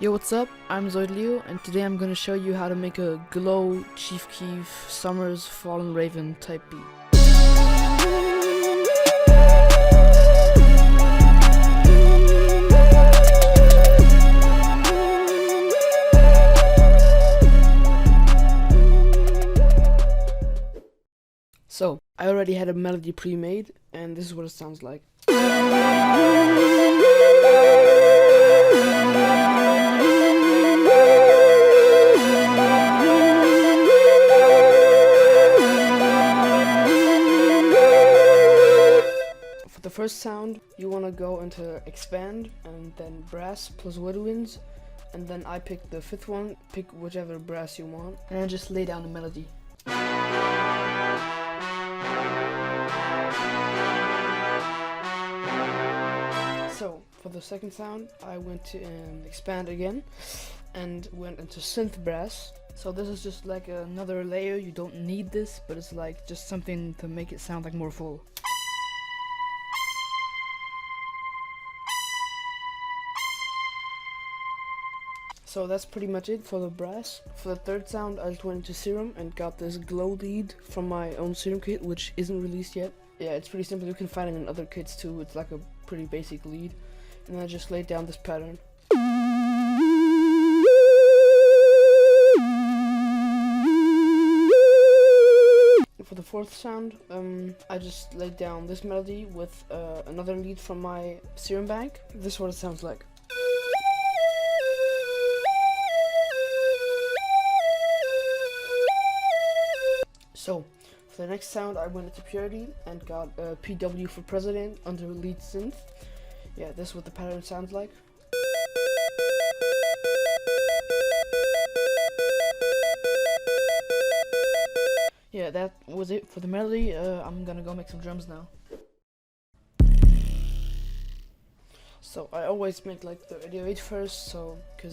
Yo, what's up? I'm Zoidleo, and today I'm gonna show you how to make a glow Chief Keef Summrs Fallen Raven type beat. So, I already had a melody pre-made, and this is what it sounds like. For the first sound, you want to go into expand and then brass plus woodwinds, and then I pick the fifth one, pick whichever brass you want, and then just lay down the melody. So for the second sound, I went to expand again and went into synth brass. So this is just like another layer. You don't need this, but it's like just something to make it sound like more full. So that's pretty much it for the brass. For the third sound, I just went into serum and got this glow lead from my own serum kit, which isn't released yet. Yeah, it's pretty simple. You can find it in other kits too. It's like a pretty basic lead. And I just laid down this pattern. For the fourth sound, I just laid down this melody with another lead from my serum bank. This is what it sounds like. So, for the next sound, I went into Purity and got PW for President under lead synth. Yeah, this is what the pattern sounds like. Yeah, that was it for the melody. I'm gonna go make some drums now. So I always make like the 808 first, so because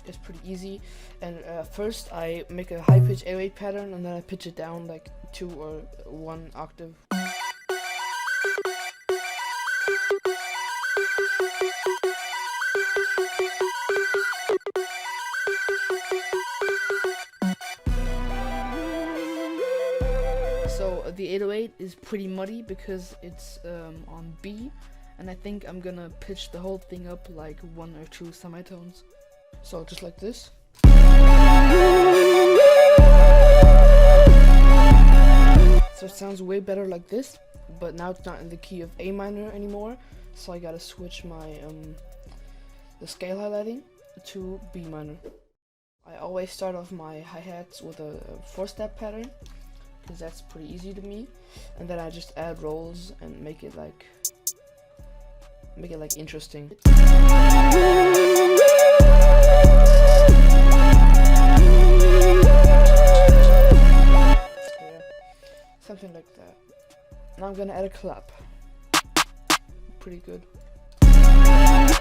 it's pretty easy. And first I make a high pitch 808 pattern, and then I pitch it down like 2 or 1 octave. So the 808 is pretty muddy because it's on B. And I think I'm gonna pitch the whole thing up like 1 or 2 semitones. So just like this. So it sounds way better like this, but now it's not in the key of A minor anymore. So I gotta switch my the scale highlighting to B minor. I always start off my hi-hats with a 4-step pattern, because that's pretty easy to me. And then I just add rolls and make it like interesting. Yeah, something like that. Now I'm gonna add a clap. Pretty good. I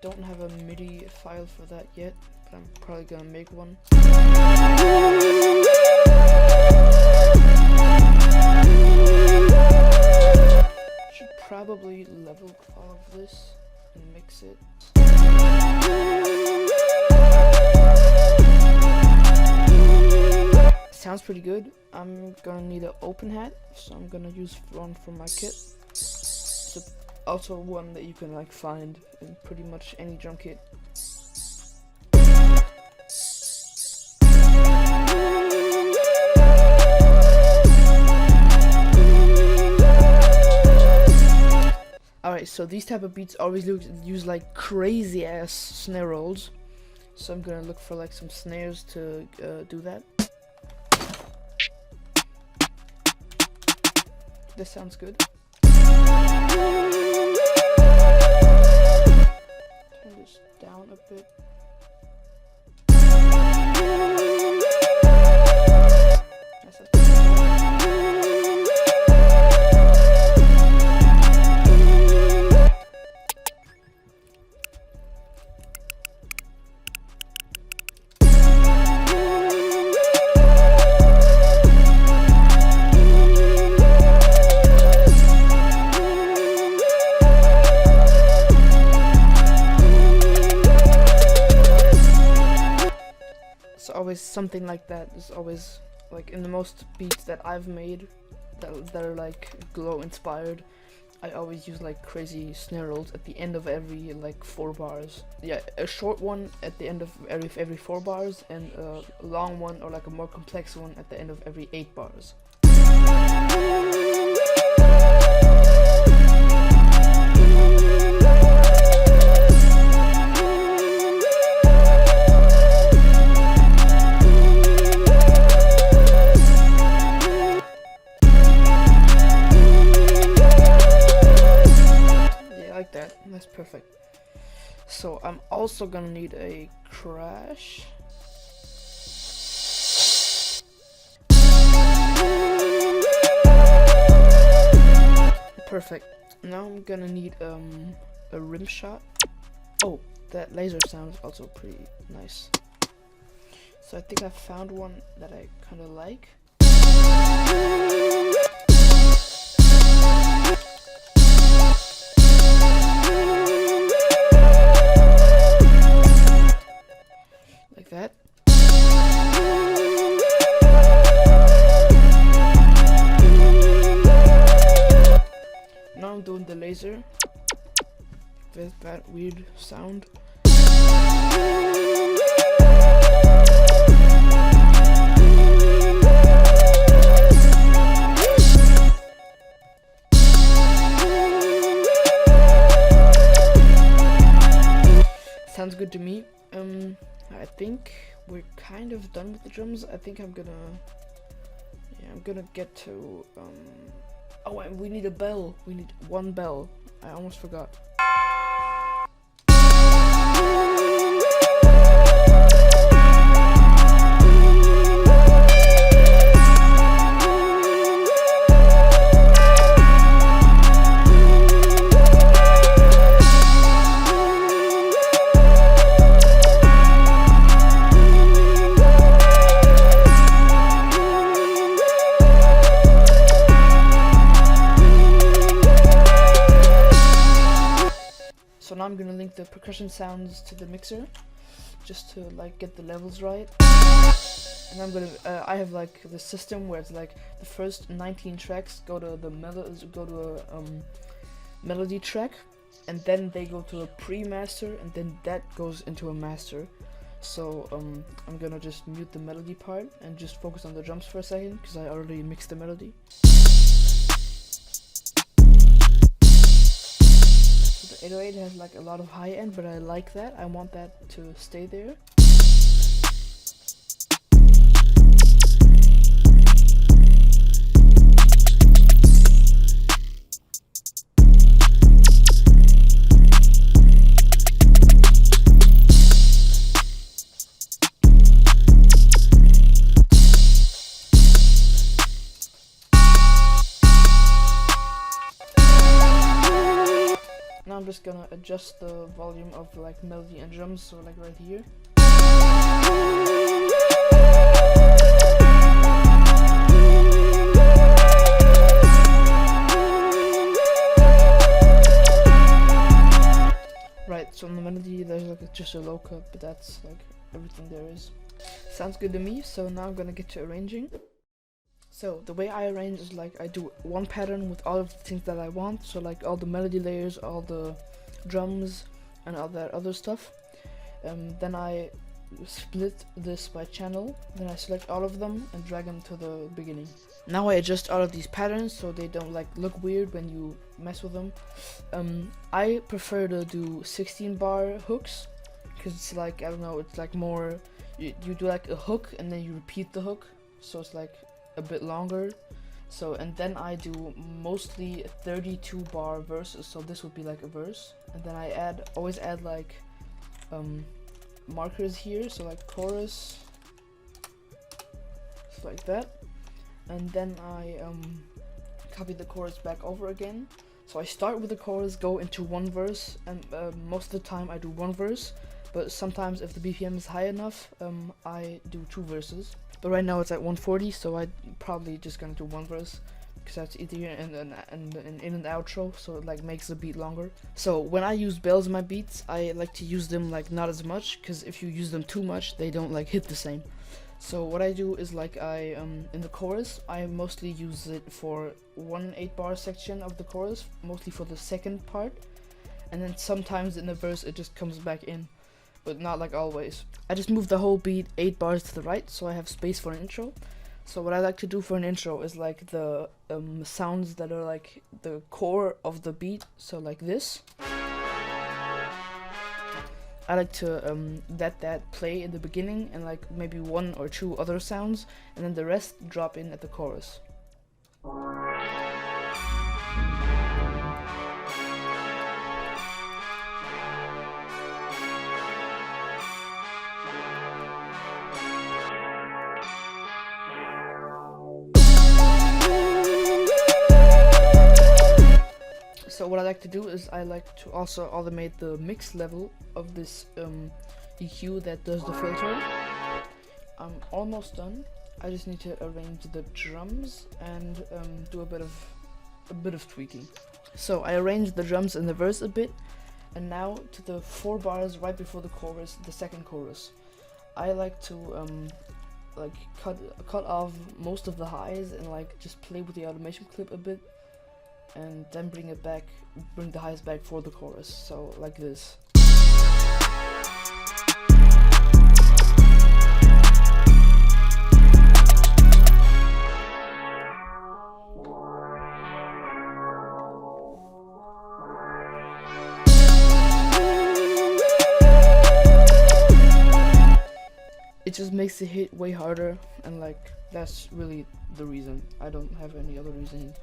don't have a MIDI file for that yet, but I'm probably gonna make one. Probably level all of this and mix it. Sounds pretty good. I'm gonna need an open hat, so I'm gonna use one from my kit. It's also one that you can like find in pretty much any drum kit. Alright, so these type of beats always use like crazy ass snare rolls, so I'm gonna look for like some snares to do that. This sounds good. Turn this down a bit. always something like that. There's always like in the most beats that I've made that are like glow inspired, I always use like crazy snare rolls at the end of every like 4 bars. Yeah, a short one at the end of every 4 bars, and a long one or like a more complex one at the end of every 8 bars. That's perfect. So I'm also gonna need a crash. Perfect. Now I'm gonna need a rim shot. Oh, that laser sound is also pretty nice. So I think I found one that I kind of like. Like that. Now I'm doing the laser with that weird sound. Sounds good to me. I think we're kind of done with the drums. I think I'm gonna get to oh, and we need a bell. We need one bell. I almost forgot. So now I'm gonna link the percussion sounds to the mixer, just to like get the levels right. And I'm gonna, I have like the system where it's like the first 19 tracks go to a melody track, and then they go to a pre-master, and then that goes into a master. So I'm gonna just mute the melody part and just focus on the drums for a second, because I already mixed the melody. The 808 has like a lot of high end, but I like that. I want that to stay there. Now I'm just gonna adjust the volume of like melody and drums, so like right here. Right, so in the melody there's like just a low cut, but that's like everything there is. Sounds good to me, so now I'm gonna get to arranging. So the way I arrange is like I do one pattern with all of the things that I want, so like all the melody layers, all the drums, and all that other stuff. Then I split this by channel, then I select all of them and drag them to the beginning. Now I adjust all of these patterns so they don't like look weird when you mess with them. I prefer to do 16 bar hooks, because it's like, I don't know, it's like more, you do like a hook and then you repeat the hook, so it's like a bit longer. So, and then I do mostly 32 bar verses, so this would be like a verse, and then I always add like markers here, so like chorus, just like that, and then I copy the chorus back over again. So I start with the chorus, go into one verse, and most of the time I do one verse, but sometimes if the BPM is high enough, I do 2 verses. But right now it's at 140, so I'm probably just gonna do 1 verse, because that's easier, and an in and outro, so it like makes the beat longer. So when I use bells in my beats, I like to use them like not as much, because if you use them too much, they don't like hit the same. So what I do is like in the chorus, I mostly use it for one 8-bar section of the chorus, mostly for the second part, and then sometimes in the verse it just comes back in, but not like always. I just move the whole beat 8 bars to the right, so I have space for an intro. So what I like to do for an intro is like the sounds that are like the core of the beat, so like this. I like to let that play in the beginning and like maybe 1 or 2 other sounds, and then the rest drop in at the chorus. So what I like to do is I like to also automate the mix level of this EQ that does the filter. I'm almost done. I just need to arrange the drums and do a bit of tweaking. So I arranged the drums in the verse a bit, and now to the 4 bars right before the chorus, the second chorus. I like to like cut off most of the highs and like just play with the automation clip a bit, and then bring the highs back for the chorus, so like this. It just makes the hit way harder, and like that's really the reason. I don't have any other reason.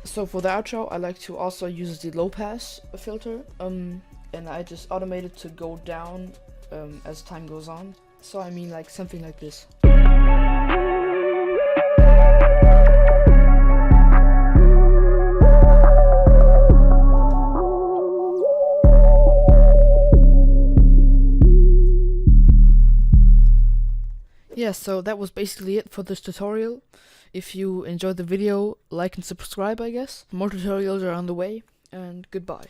So for the outro, I like to also use the low pass filter, and I just automate it to go down as time goes on. So I mean like something like this. Yeah, so that was basically it for this tutorial. If you enjoyed the video, like and subscribe, I guess. More tutorials are on the way, and goodbye.